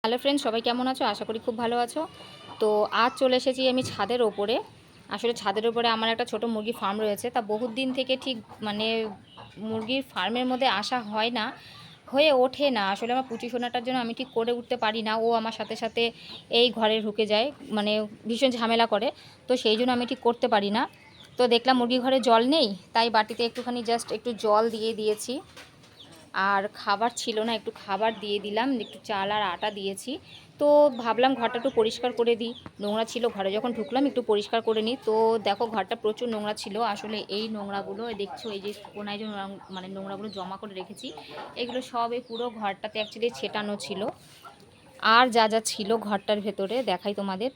Hello friends, সবাই কেমন আছো? আশা করি খুব ভালো আছো। তো আজ চলে এসেছি আমি ছাদের ওপরে। আসলে ছাদের ওপরে আমার একটা ছোট মুরগি ফার্ম রয়েছে। তা বহুত দিন থেকে ঠিক মানে মুরগির ফার্মের মধ্যে আসা হয় না, হয়ে ওঠে না। আসলে আমার পুচি সোনাটার জন্য আমি ঠিক করে উঠতে পারি না। ও আমার সাথে সাথে এই ঘরে ঢুকে যায়, মানে ভীষণ ঝামেলা করে। তো সেই জন্য আমি ঠিক করতে পারি না। তো দেখলাম মুরগি ঘরে জল নেই, তাই বাটিতে একটুখানি জাস্ট একটু জল দিয়ে দিয়েছি। আর খাবার ছিল না, একটু খাবার দিয়ে দিলাম, একটু চাল আর আটা দিয়েছি। তো ভাবলাম ঘরটা একটু পরিষ্কার করে দিই, নোংরা ছিল ঘরে, যখন ঢুকলাম একটু পরিষ্কার করে নিই। তো দেখো ঘরটা প্রচুর নোংরা ছিল। আসলে এই নোংরাগুলো দেখছো, এই যে কোনায় যে মানে নোংরাগুলো জমা করে রেখেছি, এগুলো সব এই পুরো ঘরটাতে অ্যাকচুয়ালি ছেটানো ছিল। আর যা যা ছিল ঘরটার ভেতরে দেখাই তোমাদের,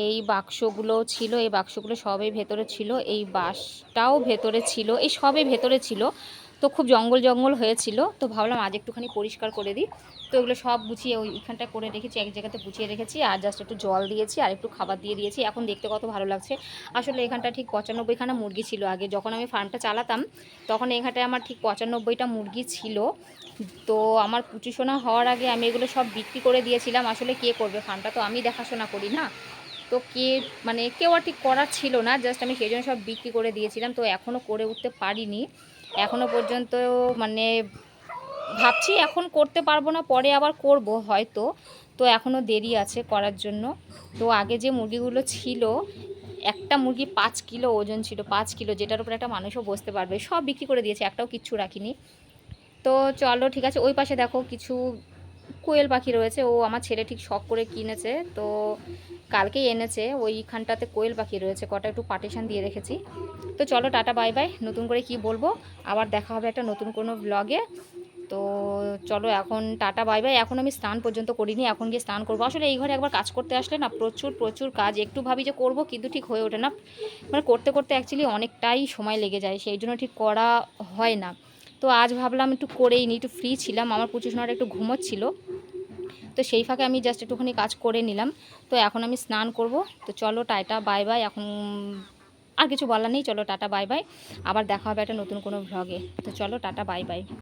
এই বাক্সগুলো ছিল, এই বাক্সগুলো সবই ভেতরে ছিল, এই বাসটাও ভেতরে ছিল, এই সবই ভেতরে ছিল। তো খুব জঙ্গল জঙ্গল হয়েছিল, তো ভাবলাম আজ একটুখানি পরিষ্কার করে দিই। তো এগুলো সব গুছিয়ে ওইখানটা করে রেখেছি, এক জায়গাতে গুছিয়ে রেখেছি। আর জাস্ট একটু জল দিয়েছি আর একটু খাবার দিয়ে দিয়েছি। এখন দেখতে কত ভালো লাগছে। আসলে এখানটা ঠিক 95খানা মুরগি ছিল আগে, যখন আমি ফার্মটা চালাতাম তখন এখানটায় আমার ঠিক 95টা মুরগি ছিল। তো আমার পুচি সোনা হওয়ার আগে আমি এগুলো সব বিক্রি করে দিয়েছিলাম। আসলে কে করবে ফার্মটা, তো আমি দেখাশোনা করি না। তো কে মানে কেউ আর ঠিক করার ছিল না, জাস্ট আমি সেই জন্য সব বিক্রি করে দিয়েছিলাম। তো এখনও করে উঠতে পারিনি এখনও পর্যন্ত। মানে ভাবছি এখন করতে পারবো না, পরে আবার করব হয়তো। তো এখনও দেরি আছে করার জন্য। তো আগে যে মুরগিগুলো ছিল, একটা মুরগি 5 কিলো ওজন ছিল, 5 কিলো, যেটার উপরে একটা মানুষও বসতে পারবে। সব বিক্রি করে দিয়েছে, একটাও কিচ্ছু রাখিনি। তো চলো ঠিক আছে। ওই পাশে দেখো কিছু কোয়েল পাখি রয়েছে, ও আমার ছেলে ঠিক শখ করে কিনেছে, তো কালকেই এনেছে। ওইখানটাতে কোয়েল পাখি রয়েছে কটা, একটু পার্টিশন দিয়ে রেখেছি। তো চলো টাটা বাই বাই। নতুন করে কি বলবো, আবার দেখা হবে একটা নতুন কোনো ব্লগে। তো চলো এখন টাটা বাই বাই। এখন আমি স্নান পর্যন্ত করিনি, এখন গিয়ে স্নান করবো। আসলে এই ঘরে একবার কাজ করতে আসলে না প্রচুর প্রচুর কাজ, একটু ভাবি যে করবো কিন্তু ঠিক হয়ে ওঠে না। মানে করতে করতে অ্যাকচুয়ালি অনেকটাই সময় লেগে যায়, সেই জন্য ঠিক করা হয় না। তো আজ ভাবলাম একটু করেই নিই, একটু ফ্রি ছিলাম, আমার পুচু সোনাটা একটু ঘুমোচ্ছিল। তো সেই ফাঁকে আমি জাস্ট একটুখানি কাজ করে নিলাম। তো এখন আমি স্নান করব। তো চলো টাটা বাই বাই। এখন আর কিছু বলার নেই, চলো টাটা বাই বাই। আবার দেখা হবে একটা নতুন কোনো ভ্লগে। তো চলো টাটা বাই বাই।